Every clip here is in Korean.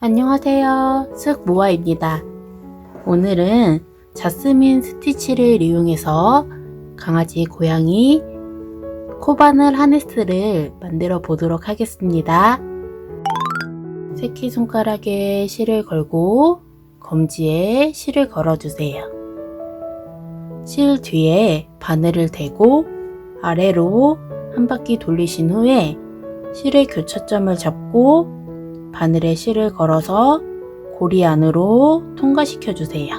안녕하세요. 쓱모아입니다. 오늘은 자스민 스티치를 이용해서 강아지, 고양이 코바늘 하네스를 만들어 보도록 하겠습니다. 새끼손가락에 실을 걸고 검지에 실을 걸어주세요. 실 뒤에 바늘을 대고 아래로 한 바퀴 돌리신 후에 실의 교차점을 잡고 바늘에 실을 걸어서 고리 안으로 통과시켜 주세요.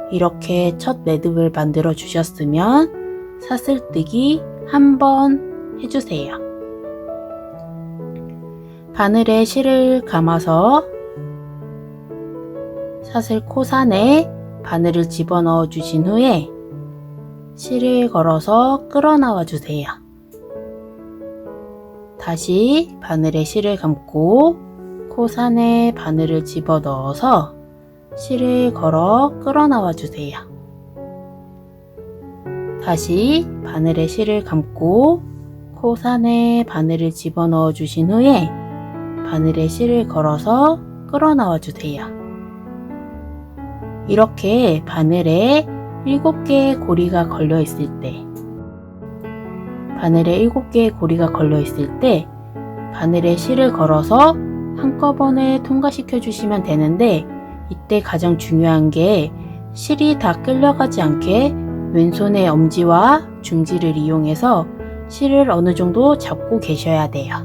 이렇게 첫 매듭을 만들어 주셨으면 사슬뜨기 한 번 해주세요. 바늘에 실을 감아서 사슬 코산에 바늘을 집어넣어 주신 후에 실을 걸어서 끌어나와 주세요. 다시 바늘에 실을 감고 코산에 바늘을 집어넣어서 실을 걸어 끌어나와 주세요. 다시 바늘에 실을 감고 코산에 바늘을 집어넣어 주신 후에 바늘에 실을 걸어서 끌어나와 주세요. 이렇게 바늘에 7개의 고리가 걸려 있을 때 바늘에 7개의 고리가 걸려 있을 때 바늘에 실을 걸어서 한꺼번에 통과시켜 주시면 되는데, 이때 가장 중요한 게 실이 다 끌려가지 않게 왼손의 엄지와 중지를 이용해서 실을 어느 정도 잡고 계셔야 돼요.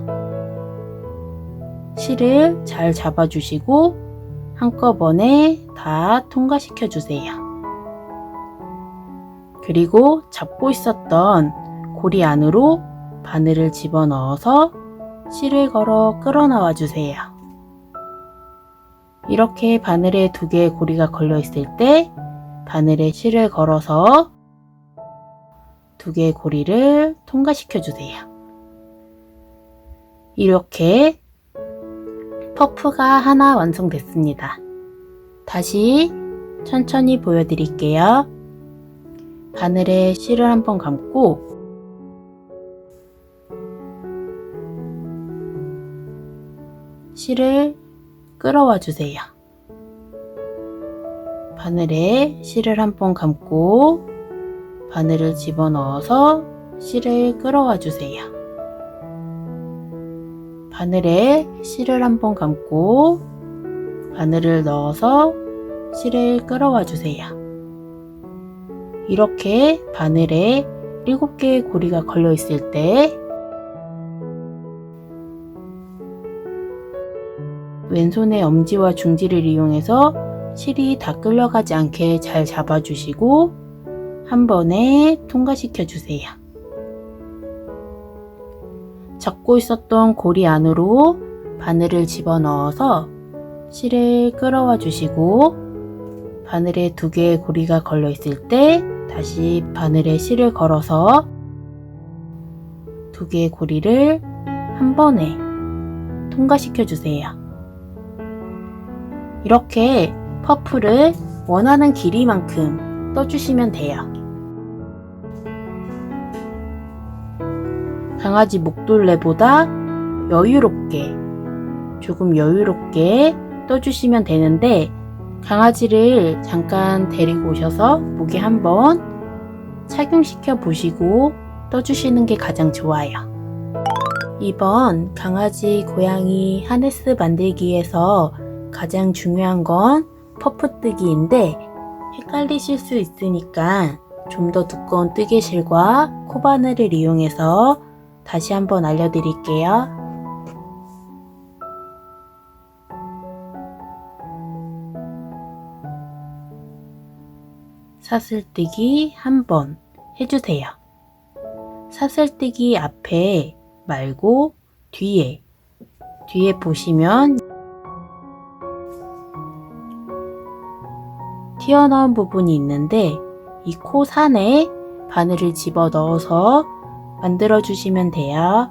실을 잘 잡아주시고 한꺼번에 다 통과시켜 주세요. 그리고 잡고 있었던 고리 안으로 바늘을 집어넣어서 실을 걸어 끌어나와 주세요. 이렇게 바늘에 2개의 고리가 걸려 있을 때 바늘에 실을 걸어서 2개의 고리를 통과시켜 주세요. 이렇게 퍼프가 하나 완성됐습니다. 다시 천천히 보여드릴게요. 바늘에 실을 한번 감고 실을 끌어와 주세요. 바늘에 실을 한번 감고 바늘을 집어넣어서 실을 끌어와 주세요. 바늘에 실을 한번 감고 바늘을 넣어서 실을 끌어와 주세요. 이렇게 바늘에 7개의 고리가 걸려 있을 때 왼손의 엄지와 중지를 이용해서 실이 다 끌려가지 않게 잘 잡아주시고 한 번에 통과시켜 주세요. 잡고 있었던 고리 안으로 바늘을 집어넣어서 실을 끌어와 주시고 바늘에 2개의 고리가 걸려 있을 때 다시 바늘에 실을 걸어서 2개의 고리를 한 번에 통과시켜 주세요. 이렇게 퍼프를 원하는 길이만큼 떠주시면 돼요. 강아지 목둘레보다 조금 여유롭게 떠주시면 되는데, 강아지를 잠깐 데리고 오셔서 목에 한번 착용시켜 보시고 떠주시는 게 가장 좋아요. 이번 강아지, 고양이 하네스 만들기에서 가장 중요한 건 퍼프 뜨기인데, 헷갈리실 수 있으니까 좀 더 두꺼운 뜨개실과 코바늘을 이용해서 다시 한번 알려드릴게요. 사슬뜨기 한 번 해주세요. 사슬뜨기 앞에 말고 뒤에 보시면 튀어나온 부분이 있는데, 이 코산에 바늘을 집어 넣어서 만들어 주시면 돼요.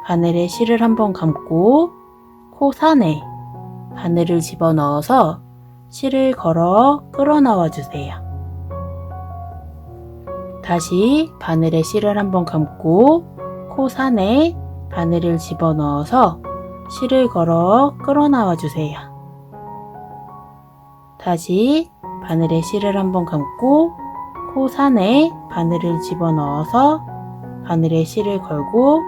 바늘에 실을 한번 감고 코산에 바늘을 집어 넣어서 실을 걸어 끌어나와 주세요. 다시 바늘에 실을 한번 감고 코 산에 바늘을 집어넣어서 실을 걸어 끌어나와 주세요. 다시 바늘에 실을 한번 감고 코 산에 바늘을 집어넣어서 바늘에 실을 걸고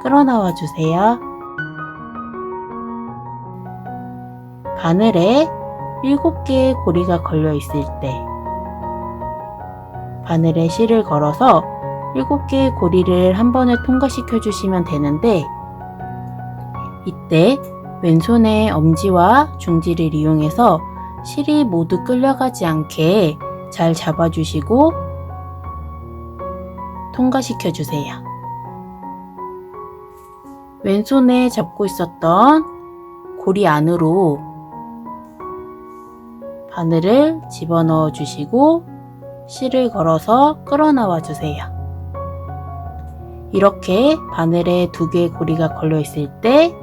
끌어나와 주세요. 바늘에 7개의 고리가 걸려 있을 때 바늘에 실을 걸어서 7개의 고리를 한 번에 통과시켜 주시면 되는데, 이때 왼손의 엄지와 중지를 이용해서 실이 모두 끌려가지 않게 잘 잡아주시고 통과시켜 주세요. 왼손에 잡고 있었던 고리 안으로 바늘을 집어넣어 주시고 실을 걸어서 끌어나와 주세요. 이렇게 바늘에 2개의 고리가 걸려 있을 때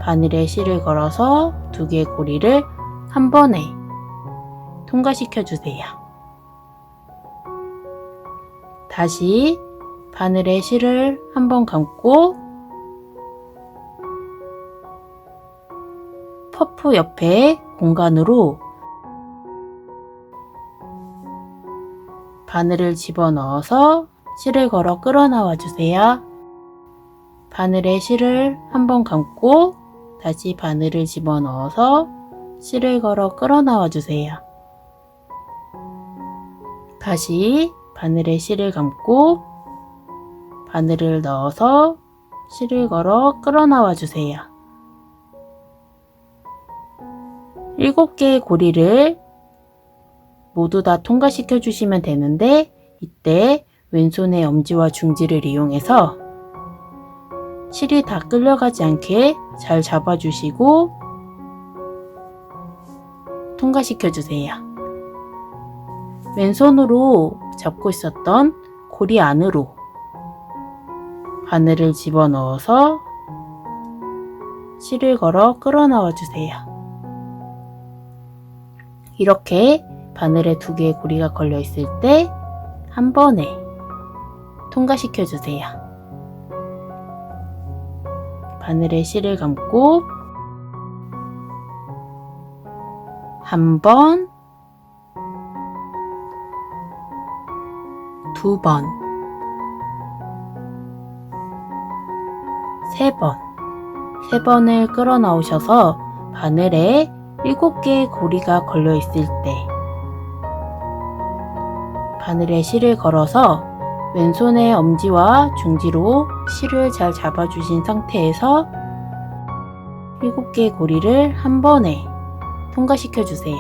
바늘에 실을 걸어서 2개의 고리를 한 번에 통과시켜 주세요. 다시 바늘에 실을 한번 감고 퍼프 옆에 공간으로 바늘을 집어넣어서 실을 걸어 끌어나와 주세요. 바늘에 실을 한번 감고 다시 바늘을 집어넣어서 실을 걸어 끌어나와 주세요. 다시 바늘에 실을 감고 바늘을 넣어서 실을 걸어 끌어나와 주세요. 7개의 고리를 모두 다 통과시켜 주시면 되는데, 이때 왼손의 엄지와 중지를 이용해서 실이 다 끌려가지 않게 잘 잡아주시고 통과시켜 주세요. 왼손으로 잡고 있었던 고리 안으로 바늘을 집어넣어서 실을 걸어 끌어나와 주세요. 이렇게 바늘에 2개의 고리가 걸려 있을 때 한 번에 통과시켜 주세요. 바늘에 실을 감고 한 번, 2번, 3번, 3번을 끌어 나오셔서 바늘에 7개의 고리가 걸려 있을 때 바늘에 실을 걸어서 왼손의 엄지와 중지로 실을 잘 잡아주신 상태에서 7개의 고리를 한 번에 통과시켜 주세요.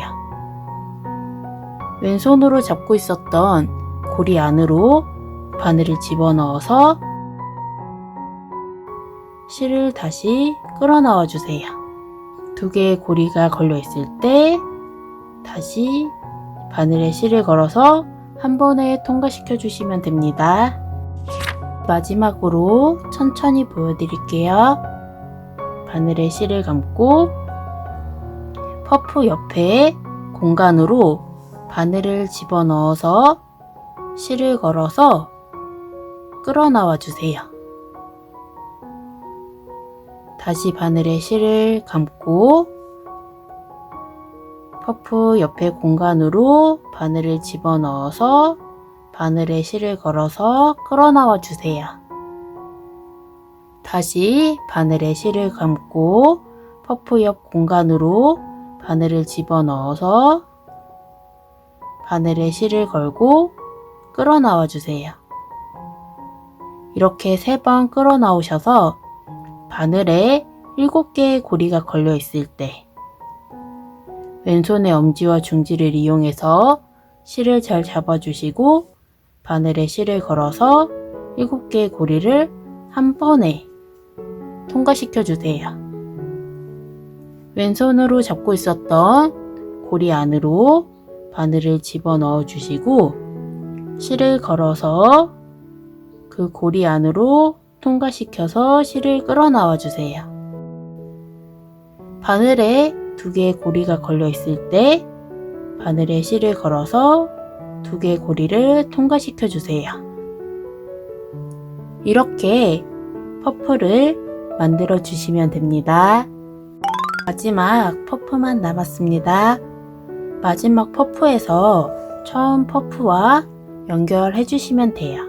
왼손으로 잡고 있었던 고리 안으로 바늘을 집어넣어서 실을 다시 끌어나와 주세요. 2개의 고리가 걸려 있을 때 다시 바늘에 실을 걸어서 한 번에 통과시켜 주시면 됩니다. 마지막으로 천천히 보여드릴게요. 바늘에 실을 감고 퍼프 옆에 공간으로 바늘을 집어넣어서 실을 걸어서 끌어나와 주세요. 다시 바늘에 실을 감고 퍼프 옆에 공간으로 바늘을 집어넣어서 바늘에 실을 걸어서 끌어나와 주세요. 다시 바늘에 실을 감고 퍼프 옆 공간으로 바늘을 집어넣어서 바늘에 실을 걸고 끌어나와 주세요. 이렇게 3번 끌어나오셔서 바늘에 7개의 고리가 걸려 있을 때 왼손의 엄지와 중지를 이용해서 실을 잘 잡아주시고 바늘에 실을 걸어서 7개의 고리를 한 번에 통과시켜 주세요. 왼손으로 잡고 있었던 고리 안으로 바늘을 집어넣어 주시고 실을 걸어서 그 고리 안으로 통과시켜서 실을 끌어나와 주세요. 바늘에 2개의 고리가 걸려 있을 때 바늘에 실을 걸어서 두 개의 고리를 통과시켜 주세요. 이렇게 퍼프를 만들어 주시면 됩니다. 마지막 퍼프만 남았습니다. 마지막 퍼프에서 처음 퍼프와 연결해 주시면 돼요.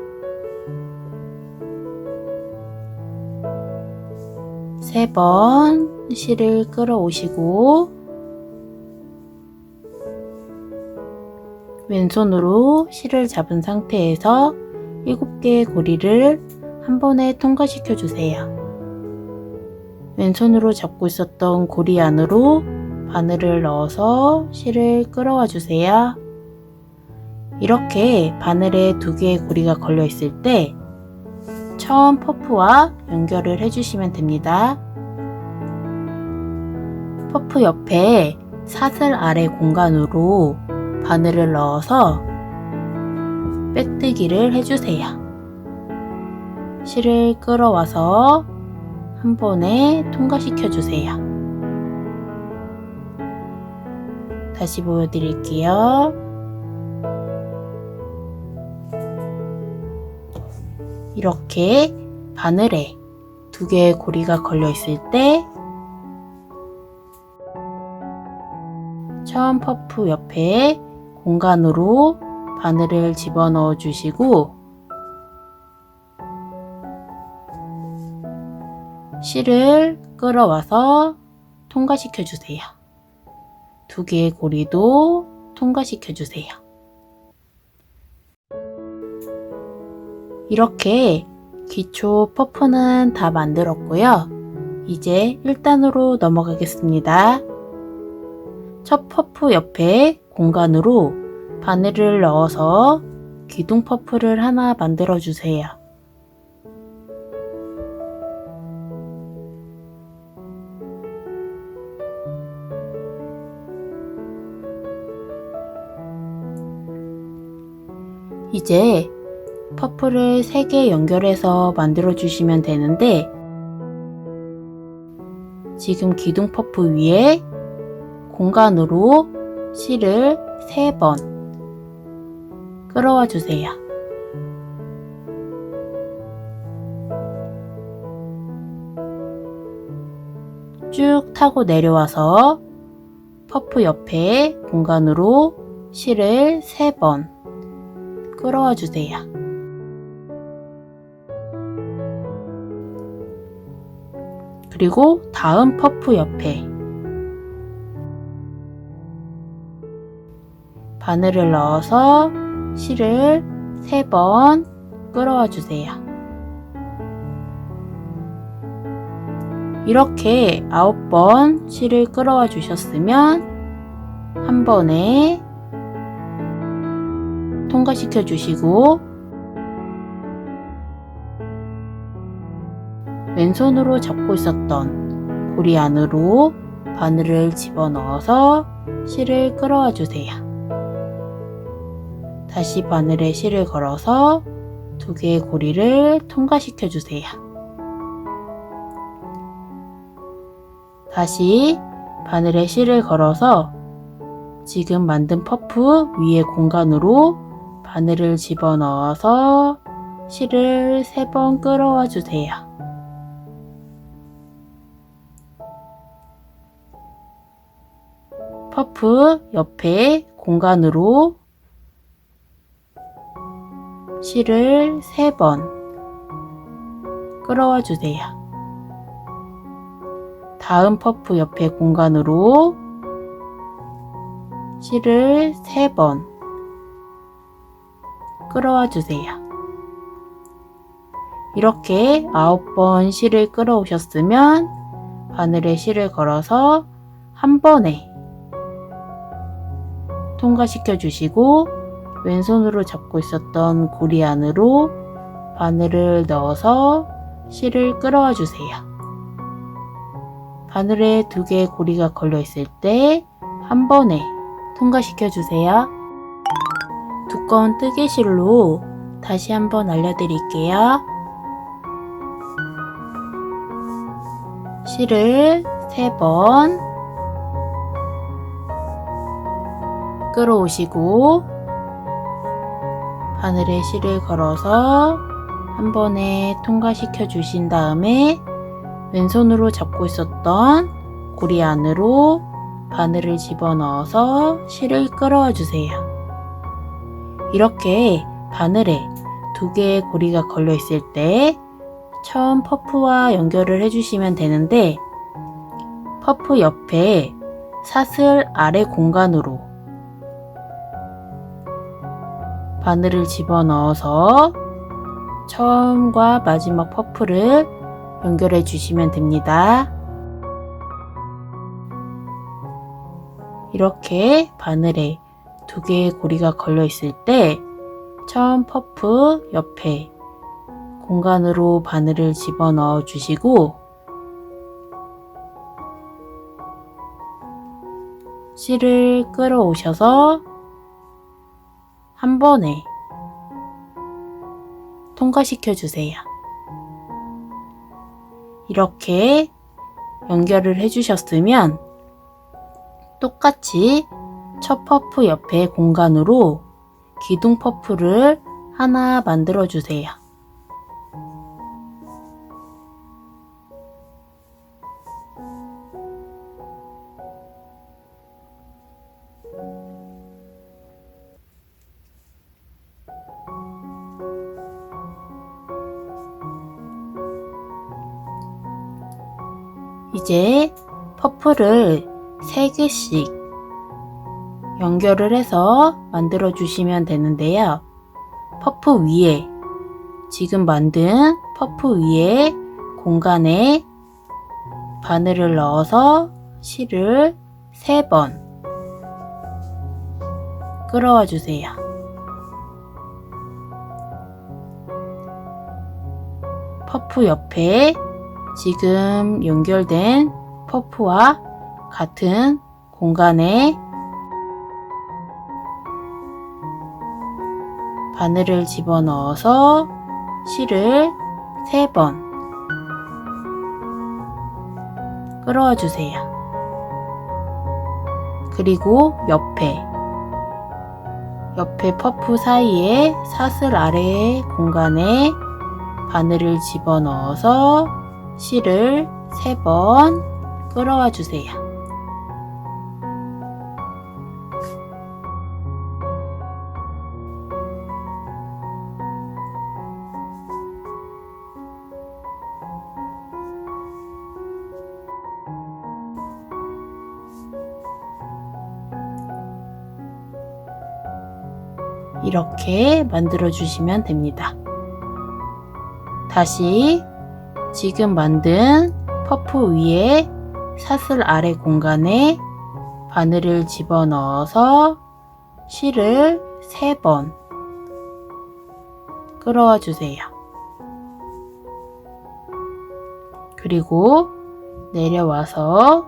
세 번 실을 끌어오시고 왼손으로 실을 잡은 상태에서 7개의 고리를 한 번에 통과시켜 주세요. 왼손으로 잡고 있었던 고리 안으로 바늘을 넣어서 실을 끌어와 주세요. 이렇게 바늘에 2개의 고리가 걸려 있을 때 처음 퍼프와 연결을 해주시면 됩니다. 퍼프 옆에 사슬 아래 공간으로 바늘을 넣어서 빼뜨기를 해주세요. 실을 끌어와서 한 번에 통과시켜 주세요. 다시 보여드릴게요. 이렇게 바늘에 2개의 고리가 걸려 있을 때 처음 퍼프 옆에 공간으로 바늘을 집어넣어 주시고 실을 끌어와서 통과시켜 주세요. 2개의 고리도 통과시켜 주세요. 이렇게 기초 퍼프는 다 만들었고요. 이제 1단으로 넘어가겠습니다. 첫 퍼프 옆에 공간으로 바늘을 넣어서 기둥 퍼프를 하나 만들어 주세요. 이제 퍼프를 3개 연결해서 만들어 주시면 되는데 지금 기둥 퍼프 위에 공간으로 실을 3번 끌어와 주세요. 쭉 타고 내려와서 퍼프 옆에 공간으로 실을 3번 끌어와 주세요. 그리고 다음 퍼프 옆에 바늘을 넣어서 실을 3번 끌어와 주세요. 이렇게 9번 실을 끌어와 주셨으면 한 번에 통과시켜 주시고 왼손으로 잡고 있었던 고리 안으로 바늘을 집어넣어서 실을 끌어와 주세요. 다시 바늘에 실을 걸어서 2개의 고리를 통과시켜 주세요. 다시 바늘에 실을 걸어서 지금 만든 퍼프 위에 공간으로 바늘을 집어넣어서 실을 3번 끌어와 주세요. 퍼프 옆에 공간으로 실을 3번 끌어와 주세요. 다음 퍼프 옆에 공간으로 실을 3번 끌어와 주세요. 이렇게 9번 실을 끌어오셨으면 바늘에 실을 걸어서 한 번에 통과시켜 주시고 왼손으로 잡고 있었던 고리 안으로 바늘을 넣어서 실을 끌어와 주세요. 바늘에 2개의 고리가 걸려 있을 때 한 번에 통과시켜 주세요. 두꺼운 뜨개실로 다시 한번 알려드릴게요. 실을 3번 끌어오시고 바늘에 실을 걸어서 한 번에 통과시켜 주신 다음에 왼손으로 잡고 있었던 고리 안으로 바늘을 집어넣어서 실을 끌어와 주세요. 이렇게 바늘에 두 개의 고리가 걸려 있을 때 처음 퍼프와 연결을 해주시면 되는데, 퍼프 옆에 사슬 아래 공간으로 바늘을 집어넣어서 처음과 마지막 퍼프를 연결해 주시면 됩니다. 이렇게 바늘에 두 개의 고리가 걸려 있을 때 처음 퍼프 옆에 공간으로 바늘을 집어넣어 주시고 실을 끌어오셔서 한 번에 통과시켜 주세요. 이렇게 연결을 해주셨으면 똑같이 첫 퍼프 옆에 공간으로 기둥 퍼프를 하나 만들어 주세요. 이제 퍼프를 3개씩 연결을 해서 만들어 주시면 되는데요. 퍼프 위에, 지금 만든 퍼프 위에 공간에 바늘을 넣어서 실을 3번 끌어와 주세요. 퍼프 옆에 지금 연결된 퍼프와 같은 공간에 바늘을 집어넣어서 실을 3번 끌어와 주세요. 그리고 옆에 퍼프 사이에 사슬 아래의 공간에 바늘을 집어넣어서 실을 3번 끌어와 주세요. 이렇게 만들어 주시면 됩니다. 다시 지금 만든 퍼프 위에 사슬 아래 공간에 바늘을 집어넣어서 실을 3번 끌어와 주세요. 그리고 내려와서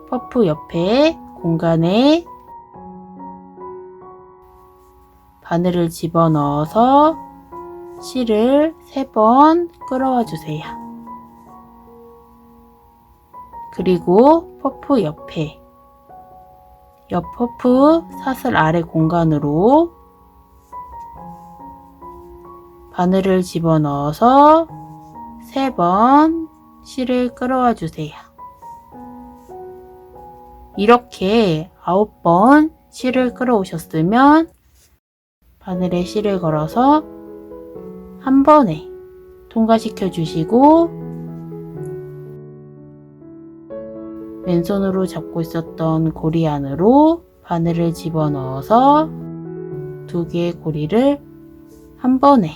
퍼프 옆에 공간에 바늘을 집어넣어서 실을 3번 끌어와 주세요. 그리고 퍼프 옆에 옆 퍼프 사슬 아래 공간으로 바늘을 집어넣어서 3번 실을 끌어와 주세요. 이렇게 9번 실을 끌어오셨으면 바늘에 실을 걸어서 한 번에 통과시켜 주시고 왼손으로 잡고 있었던 고리 안으로 바늘을 집어넣어서 두 개의 고리를 한 번에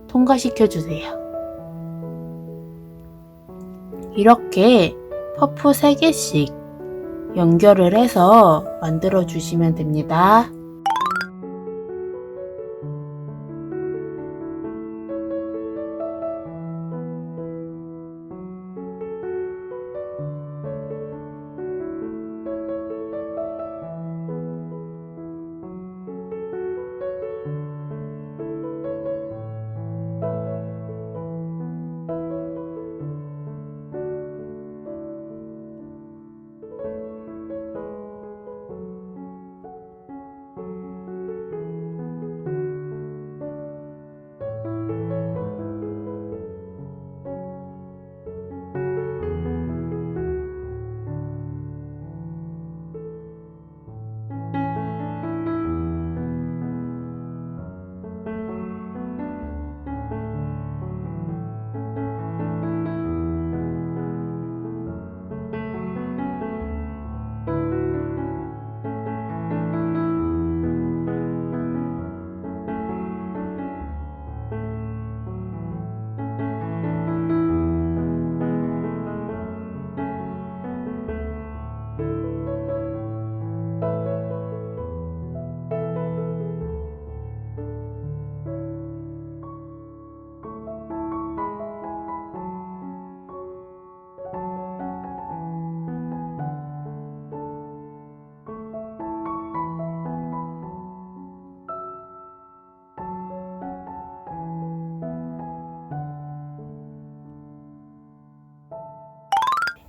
통과시켜 주세요. 이렇게 퍼프 3개씩 연결을 해서 만들어 주시면 됩니다.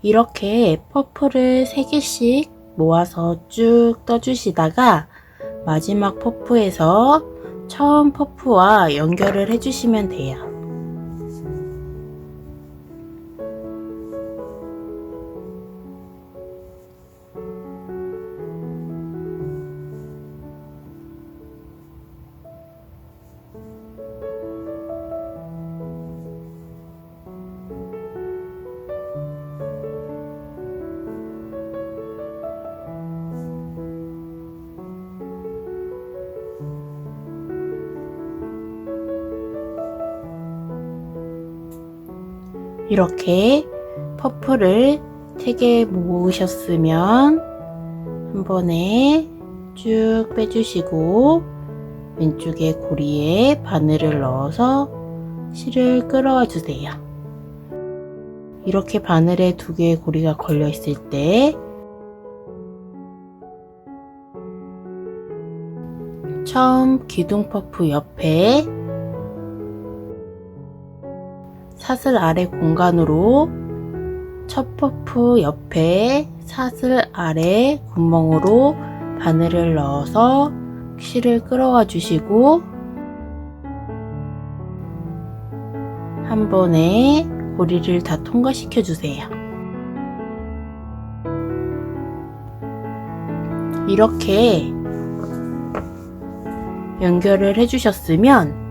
이렇게 퍼프를 3개씩 모아서 쭉 떠주시다가 마지막 퍼프에서 처음 퍼프와 연결을 해주시면 돼요. 이렇게 퍼프를 3개 모으셨으면 한 번에 쭉 빼주시고 왼쪽에 고리에 바늘을 넣어서 실을 끌어와 주세요. 이렇게 바늘에 2개의 고리가 걸려 있을 때 처음 기둥 퍼프 옆에 사슬 아래 공간으로 첫 퍼프 옆에 사슬 아래 구멍으로 바늘을 넣어서 실을 끌어와 주시고 한 번에 고리를 다 통과시켜 주세요. 이렇게 연결을 해주셨으면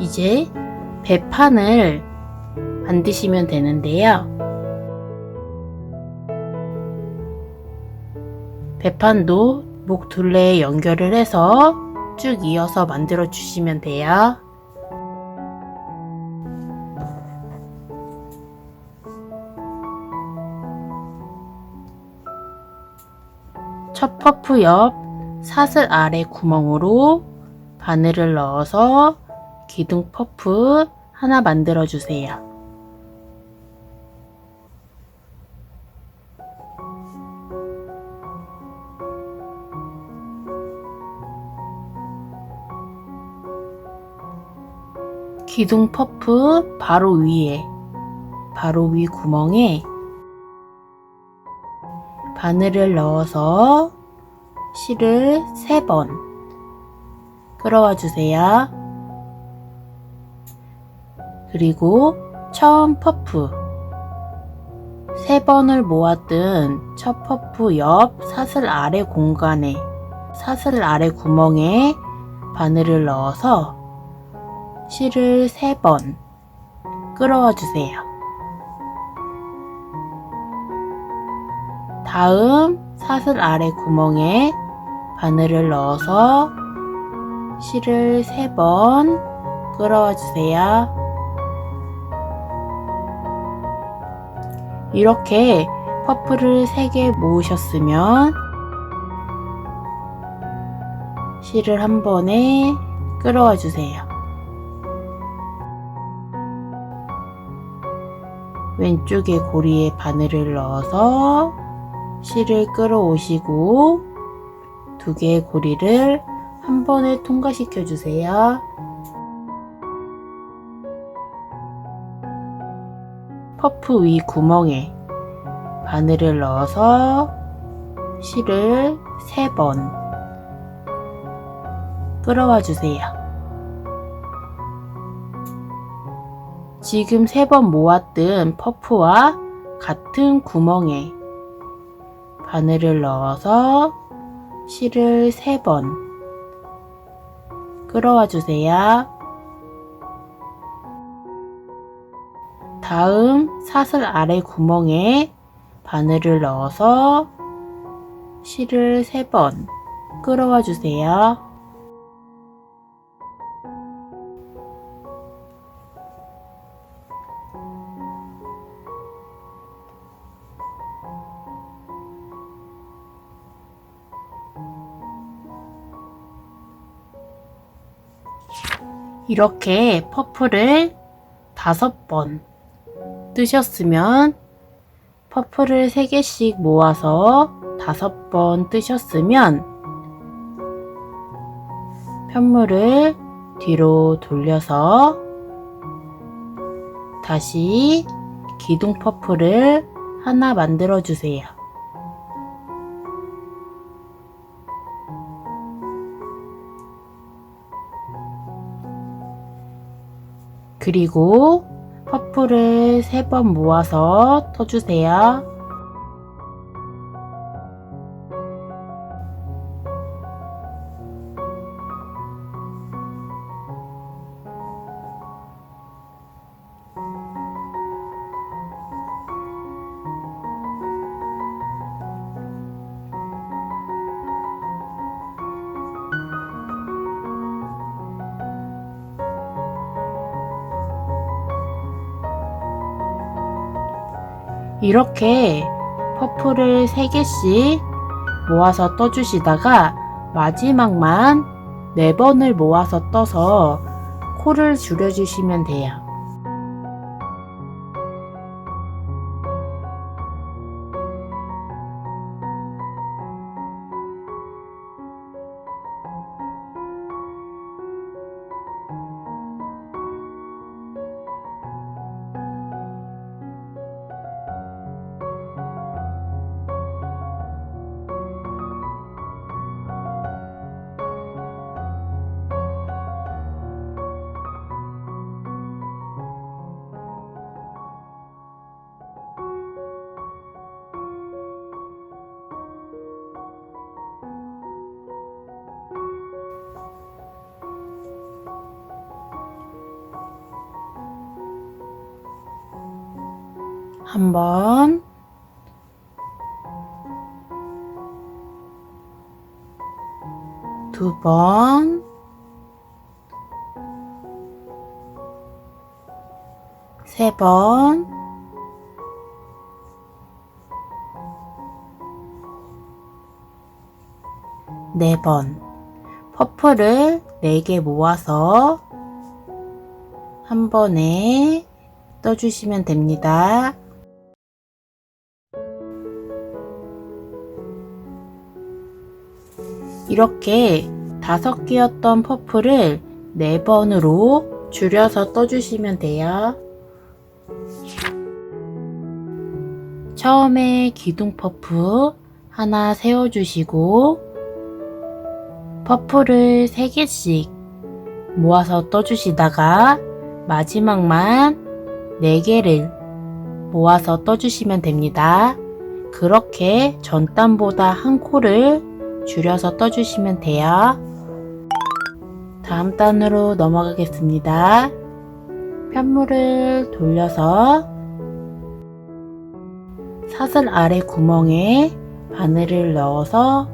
이제 배판을 만드시면 되는데요. 배판도 목 둘레에 연결을 해서 쭉 이어서 만들어 주시면 돼요. 첫 퍼프 옆 사슬 아래 구멍으로 바늘을 넣어서 기둥 퍼프 하나 만들어 주세요. 기둥 퍼프 바로 위에, 바로 위 구멍에 바늘을 넣어서 실을 3번 끌어와 주세요. 그리고 처음 퍼프 3번을 모았던 첫 퍼프 옆 사슬 아래 공간에, 사슬 아래 구멍에 바늘을 넣어서 실을 3번 끌어와 주세요. 다음 사슬 아래 구멍에 바늘을 넣어서 실을 3번 끌어와 주세요. 이렇게 퍼프를 3개 모으셨으면 실을 한 번에 끌어와 주세요. 왼쪽에 고리에 바늘을 넣어서 실을 끌어오시고 2개의 고리를 한 번에 통과시켜 주세요. 퍼프 위 구멍에 바늘을 넣어서 실을 3번 끌어와 주세요. 지금 3번 모았던 퍼프와 같은 구멍에 바늘을 넣어서 실을 3번 끌어와 주세요. 다음 사슬 아래 구멍에 바늘을 넣어서 실을 3번 끌어와 주세요. 이렇게 퍼프를 5번 뜨셨으면 퍼프를 3개씩 모아서 5번 뜨셨으면 편물을 뒤로 돌려서 다시 기둥 퍼플을 하나 만들어 주세요. 그리고 퍼플을 3번 모아서 떠주세요. 이렇게 퍼플을 3개씩 모아서 떠주시다가 마지막만 4번을 모아서 떠서 코를 줄여주시면 돼요. 한 번, 두 번, 세 번, 네 번. 퍼플을 4개 모아서 한 번에 떠주시면 됩니다. 이렇게 5개였던 퍼플을 4번으로 줄여서 떠주시면 돼요. 처음에 기둥 퍼플 하나 세워주시고 퍼플을 3개씩 모아서 떠주시다가 마지막만 4개를 모아서 떠주시면 됩니다. 그렇게 전 단보다 한 코를 줄여서 떠주시면 돼요. 다음 단으로 넘어가겠습니다. 편물을 돌려서 사슬 아래 구멍에 바늘을 넣어서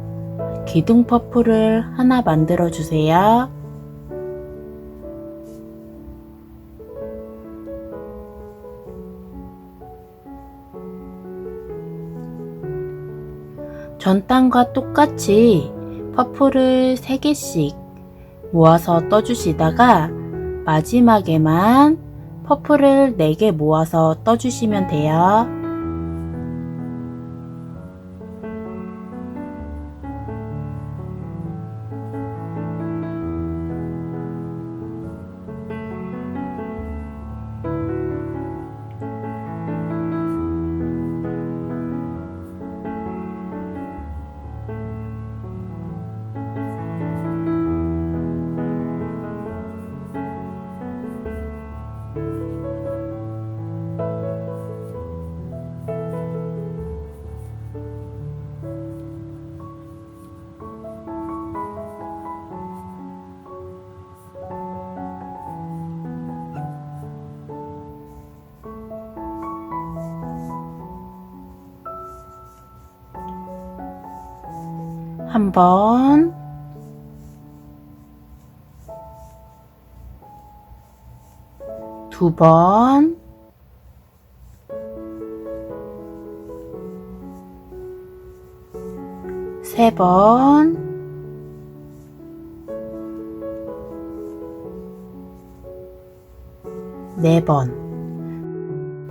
기둥 퍼플을 하나 만들어 주세요. 전 단과 똑같이 퍼플을 3개씩 모아서 떠주시다가 마지막에만 퍼플을 4개 모아서 떠주시면 돼요. 한 번, 두 번, 세 번, 네 번.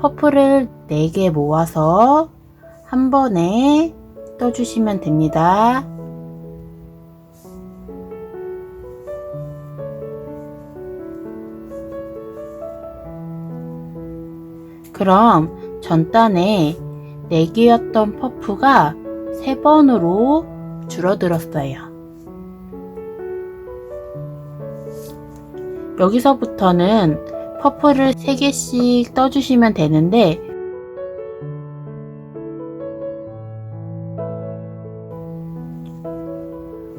퍼플을 4개 모아서 한 번에 떠주시면 됩니다. 그럼 전단에 4개였던 퍼프가 3번으로 줄어들었어요. 여기서부터는 퍼프를 3개씩 떠주시면 되는데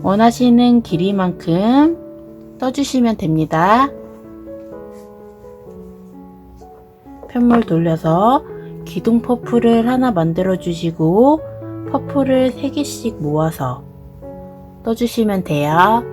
원하시는 길이만큼 떠주시면 됩니다. 편물 돌려서 기둥 퍼프를 하나 만들어 주시고 퍼프를 3개씩 모아서 떠주시면 돼요.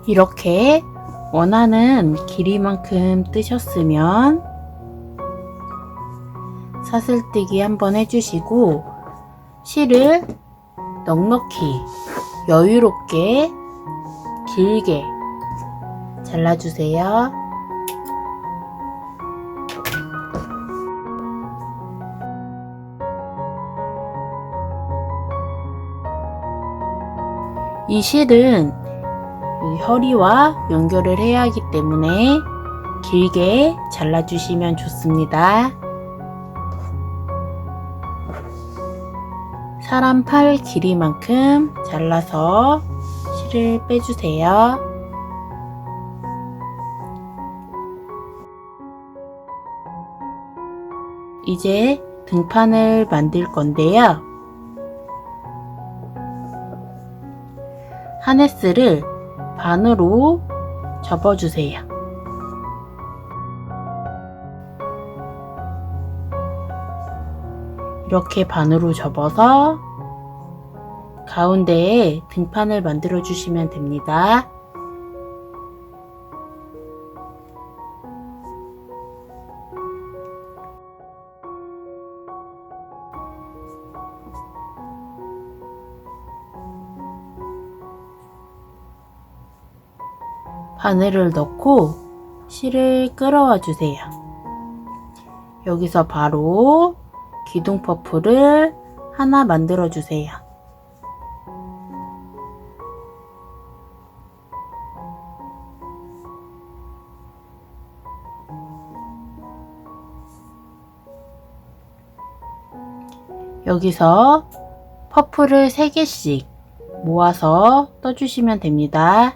이렇게 원하는 길이만큼 뜨셨으면 사슬뜨기 한번 해주시고 실을 넉넉히 여유롭게 길게 잘라주세요. 이 실은 여기 허리와 연결을 해야 하기 때문에 길게 잘라주시면 좋습니다. 사람 팔 길이만큼 잘라서 실을 빼주세요. 이제 등판을 만들 건데요. 하네스를 반으로 접어주세요. 이렇게 반으로 접어서 가운데에 등판을 만들어 주시면 됩니다. 바늘을 넣고 실을 끌어와 주세요. 여기서 바로 기둥 퍼프를 하나 만들어 주세요. 여기서 퍼프를 3개씩 모아서 떠주시면 됩니다.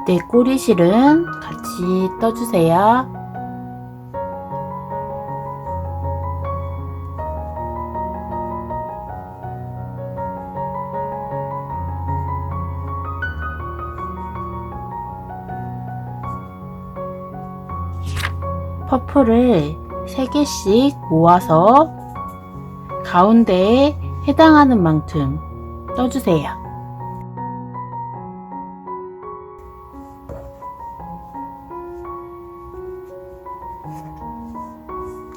이때 꼬리실은 같이 떠주세요. 퍼프를 3개씩 모아서 가운데에 해당하는 만큼 떠주세요.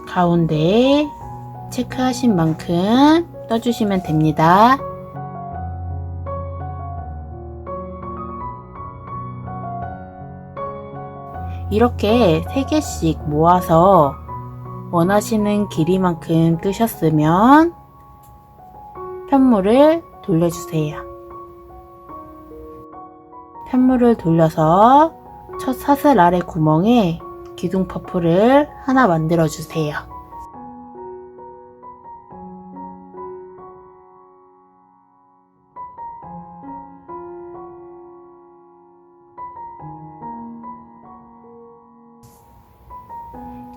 가운데에 체크하신 만큼 떠주시면 됩니다. 이렇게 3개씩 모아서 원하시는 길이만큼 뜨셨으면 편물을 돌려주세요. 편물을 돌려서 첫 사슬 아래 구멍에 기둥 퍼프를 하나 만들어 주세요.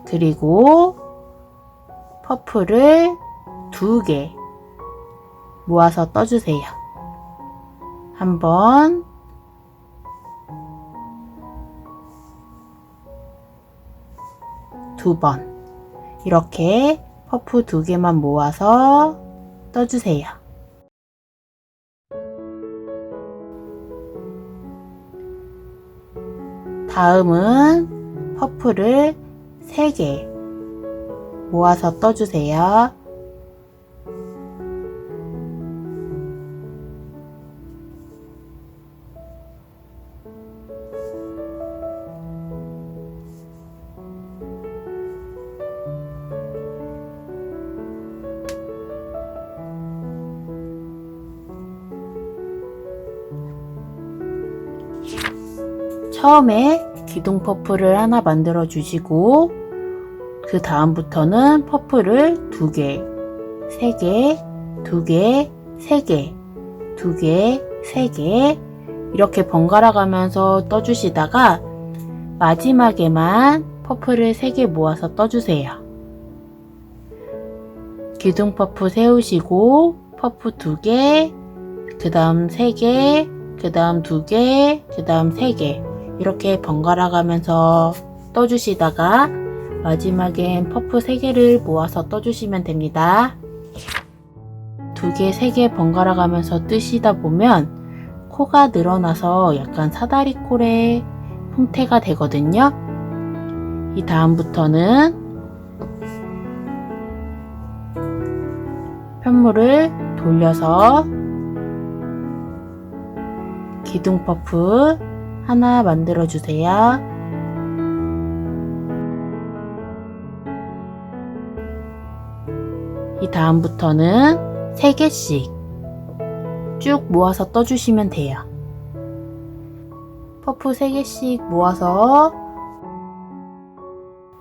그리고 퍼프를 2개 모아서 떠주세요. 한 번, 두 번. 이렇게 퍼프 2개만 모아서 떠주세요. 다음은 퍼프를 3개 모아서 떠주세요. 처음에 기둥 퍼프를 하나 만들어 주시고 그 다음부터는 퍼프를 2개, 3개, 2개, 3개, 2개, 3개 이렇게 번갈아 가면서 떠주시다가 마지막에만 퍼프를 3개 모아서 떠주세요. 기둥 퍼프 세우시고 퍼프 2개, 그 다음 3개, 그 다음 2개, 그 다음 3개 이렇게 번갈아 가면서 떠주시다가 마지막엔 퍼프 3개를 모아서 떠주시면 됩니다. 2개, 3개 번갈아 가면서 뜨시다 보면 코가 늘어나서 약간 사다리꼴의 형태가 되거든요. 이 다음부터는 편물을 돌려서 기둥 퍼프 하나 만들어 주세요. 이 다음부터는 3개씩 쭉 모아서 떠주시면 돼요. 퍼프 3개씩 모아서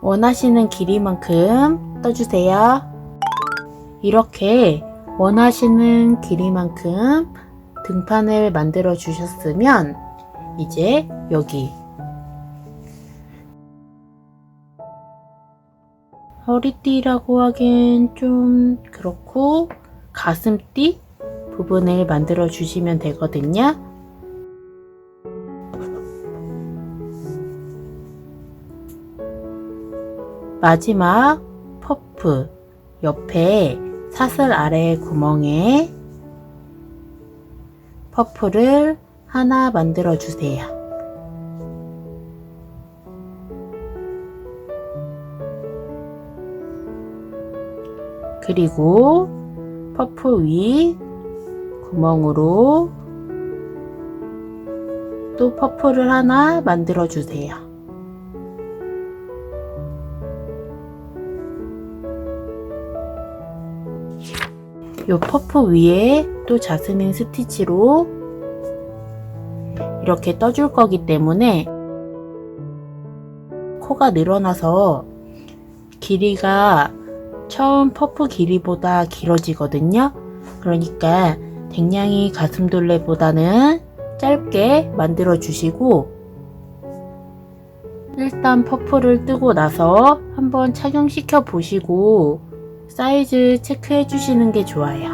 원하시는 길이만큼 떠주세요. 이렇게 원하시는 길이만큼 등판을 만들어 주셨으면 이제 여기 허리띠라고 하기엔 좀 그렇고 가슴띠 부분을 만들어 주시면 되거든요. 마지막 퍼프 옆에 사슬 아래 구멍에 퍼프를 하나 만들어 주세요. 그리고 퍼프 위 구멍으로 또 퍼프를 하나 만들어 주세요. 요 퍼프 위에 또 자스민 스티치로 이렇게 떠줄 거기 때문에 코가 늘어나서 길이가 처음 퍼프 길이보다 길어지거든요. 그러니까 댕냥이 가슴둘레보다는 짧게 만들어 주시고 일단 퍼프를 뜨고 나서 한번 착용시켜 보시고 사이즈 체크해 주시는 게 좋아요.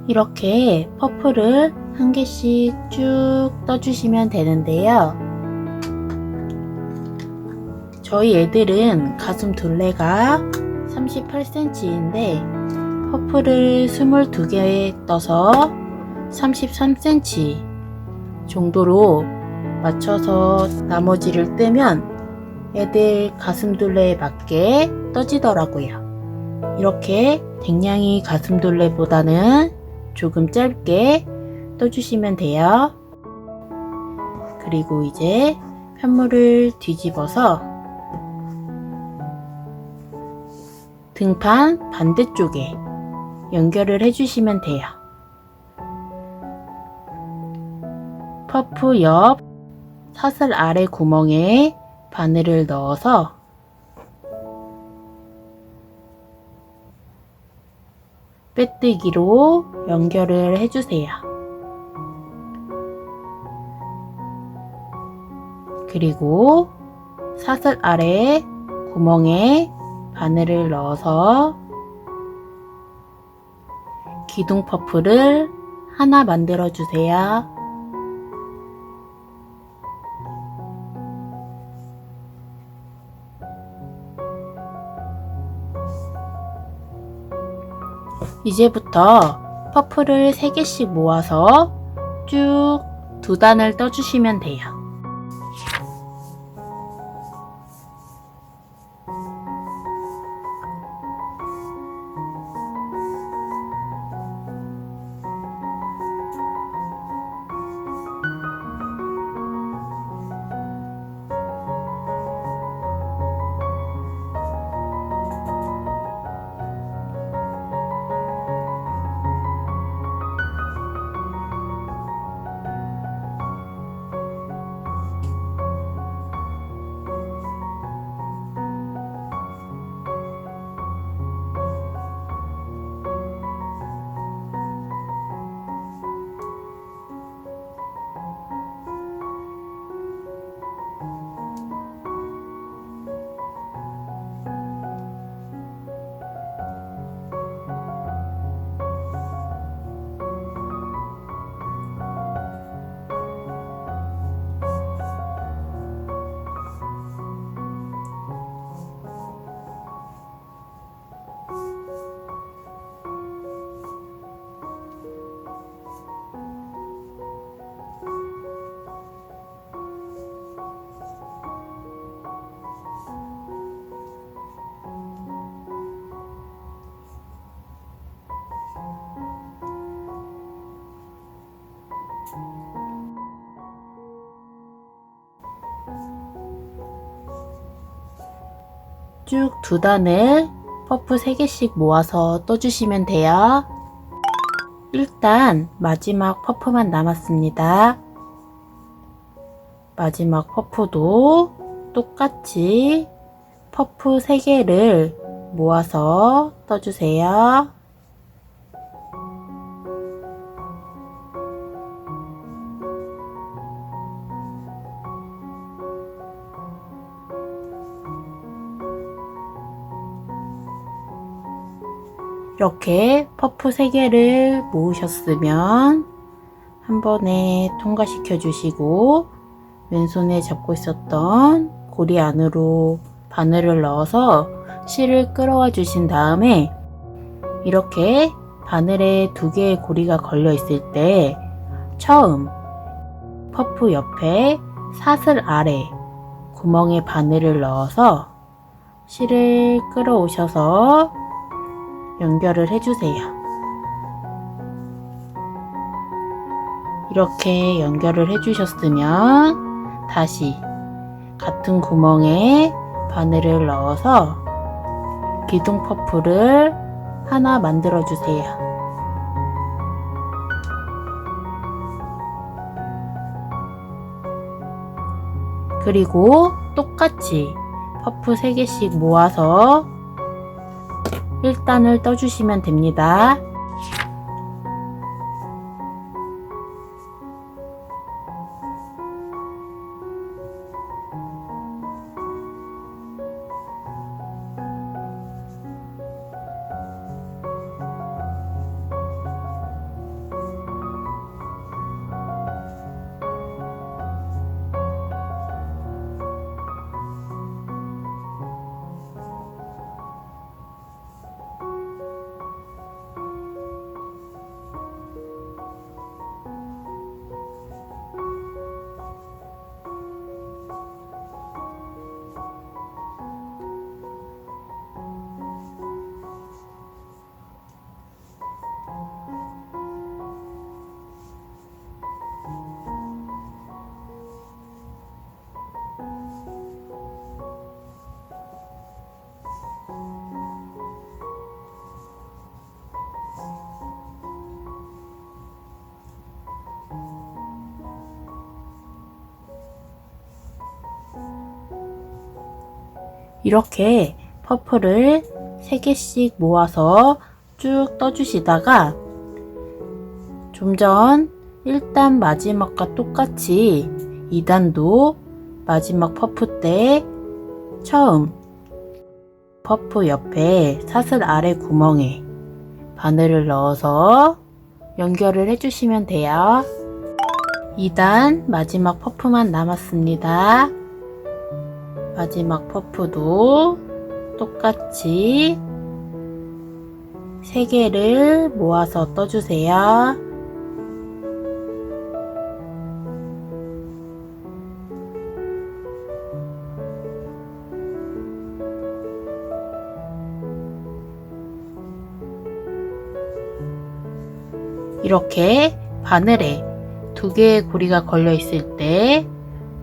이렇게 퍼프를 한 개씩 쭉 떠주시면 되는데요. 저희 애들은 가슴 둘레가 38cm인데 퍼프를 22개 떠서 33cm 정도로 맞춰서 나머지를 뜨면 애들 가슴둘레에 맞게 떠지더라고요. 이렇게 댕냥이 가슴둘레보다는 조금 짧게 떠주시면 돼요. 그리고 이제 편물을 뒤집어서 등판 반대쪽에 연결을 해주시면 돼요. 퍼프 옆 사슬 아래 구멍에 바늘을 넣어서 빼뜨기로 연결을 해주세요. 그리고 사슬 아래 구멍에 바늘을 넣어서 기둥 퍼프를 하나 만들어 주세요. 이제부터 퍼프를 3개씩 모아서 쭉 2단을 떠주시면 돼요. 쭉 2단을 퍼프 3개씩 모아서 떠주시면 돼요. 일단 마지막 퍼프만 남았습니다. 마지막 퍼프도 똑같이 퍼프 3개를 모아서 떠주세요. 이렇게 퍼프 3개를 모으셨으면 한 번에 통과시켜 주시고 왼손에 잡고 있었던 고리 안으로 바늘을 넣어서 실을 끌어와 주신 다음에 이렇게 바늘에 2개의 고리가 걸려 있을 때 처음 퍼프 옆에 사슬 아래 구멍에 바늘을 넣어서 실을 끌어오셔서 연결을 해주세요. 이렇게 연결을 해주셨으면 다시 같은 구멍에 바늘을 넣어서 기둥 퍼프를 하나 만들어 주세요. 그리고 똑같이 퍼프 3개씩 모아서 1단을 떠주시면 됩니다. 이렇게 퍼프를 3개씩 모아서 쭉 떠주시다가 좀 전 1단 마지막과 똑같이 2단도 마지막 퍼프 때 처음 퍼프 옆에 사슬 아래 구멍에 바늘을 넣어서 연결을 해주시면 돼요. 2단 마지막 퍼프만 남았습니다. 마지막 퍼프도 똑같이 3개를 모아서 떠주세요. 이렇게 바늘에 2개의 고리가 걸려 있을 때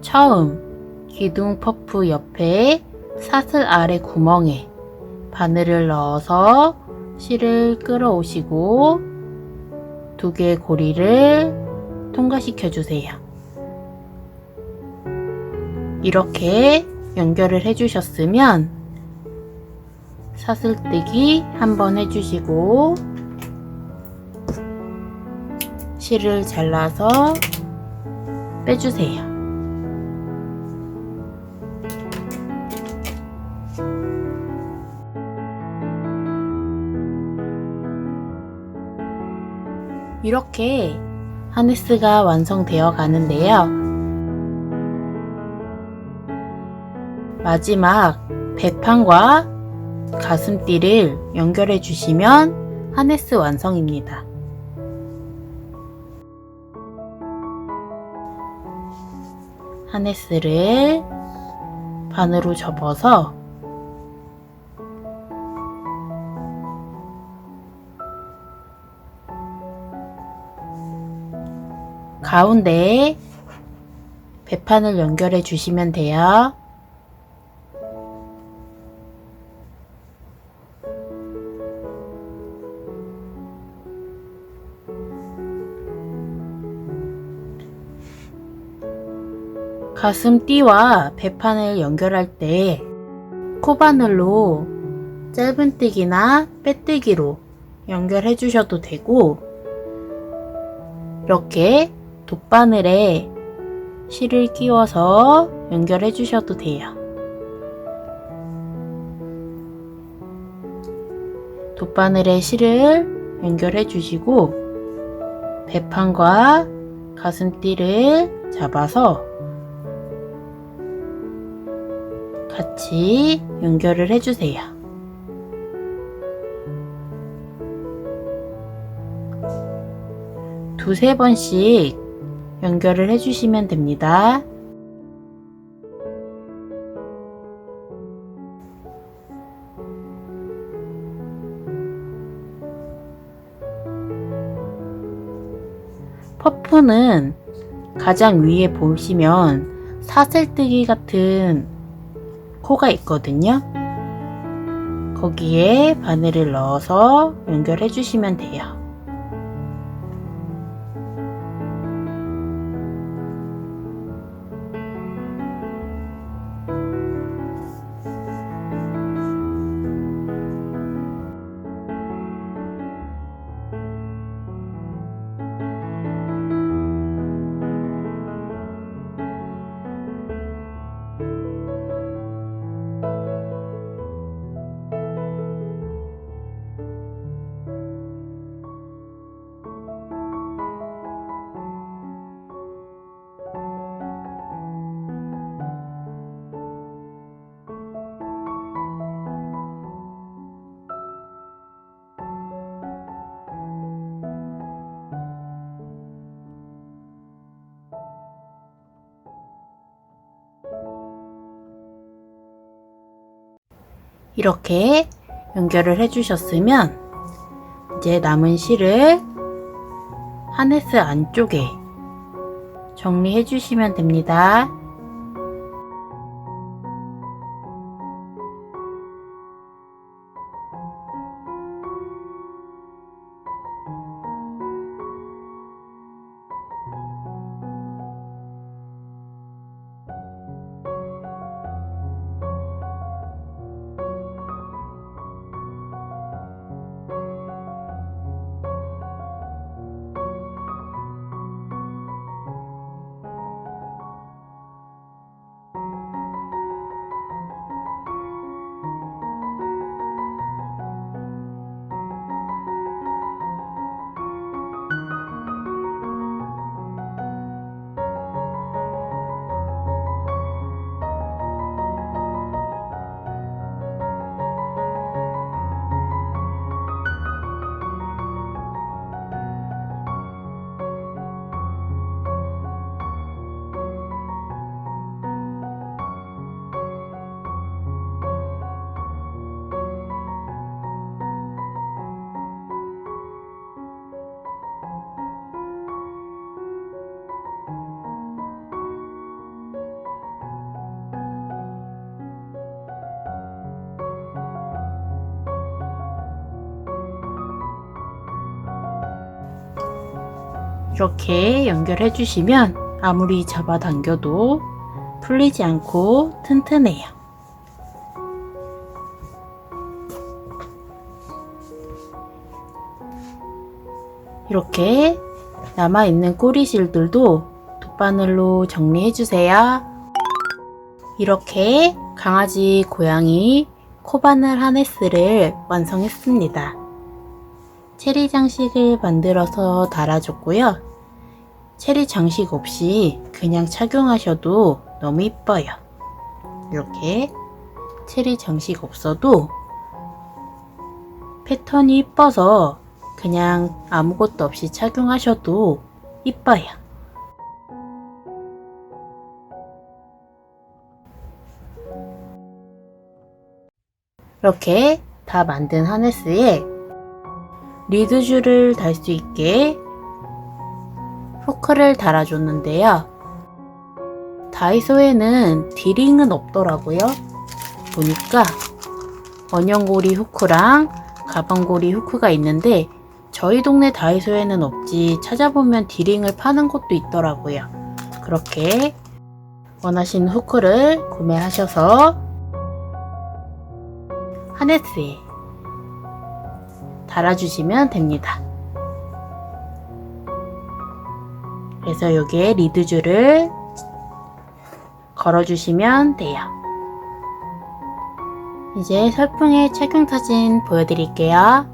처음 기둥 퍼프 옆에 사슬 아래 구멍에 바늘을 넣어서 실을 끌어오시고 2개의 고리를 통과시켜 주세요. 이렇게 연결을 해주셨으면 사슬뜨기 한번 해주시고 실을 잘라서 빼주세요. 이렇게 하네스가 완성되어 가는데요. 마지막 배판과 가슴띠를 연결해 주시면 하네스 완성입니다. 하네스를 반으로 접어서 가운데에 배판을 연결해 주시면 돼요. 가슴띠와 배판을 연결할 때 코바늘로 짧은뜨기나 빼뜨기로 연결해 주셔도 되고, 이렇게 돗바늘에 실을 끼워서 연결해 주셔도 돼요. 돗바늘에 실을 연결해 주시고 배판과 가슴띠를 잡아서 같이 연결을 해주세요. 두세 번씩 연결을 해주시면 됩니다. 퍼프는 가장 위에 보시면 사슬뜨기 같은 코가 있거든요. 거기에 바늘을 넣어서 연결해 주시면 돼요. 이렇게 연결을 해주셨으면 이제 남은 실을 하네스 안쪽에 정리해 주시면 됩니다. 이렇게 연결해 주시면 아무리 잡아당겨도 풀리지 않고 튼튼해요. 이렇게 남아있는 꼬리실들도 돗바늘로 정리해 주세요. 이렇게 강아지, 고양이 코바늘 하네스를 완성했습니다. 체리 장식을 만들어서 달아줬고요. 체리 장식 없이 그냥 착용하셔도 너무 이뻐요. 이렇게 체리 장식 없어도 패턴이 이뻐서 그냥 아무것도 없이 착용하셔도 이뻐요. 이렇게 다 만든 하네스에 리드줄을 달 수 있게 후크를 달아줬는데요. 다이소에는 디링은 없더라고요. 보니까 원형고리 후크랑 가방고리 후크가 있는데 저희 동네 다이소에는 없지 찾아보면 디링을 파는 곳도 있더라고요. 그렇게 원하시는 후크를 구매하셔서 하네스에 달아주시면 됩니다. 그래서 여기에 리드줄을 걸어주시면 돼요. 이제 설풍의 착용 사진 보여드릴게요.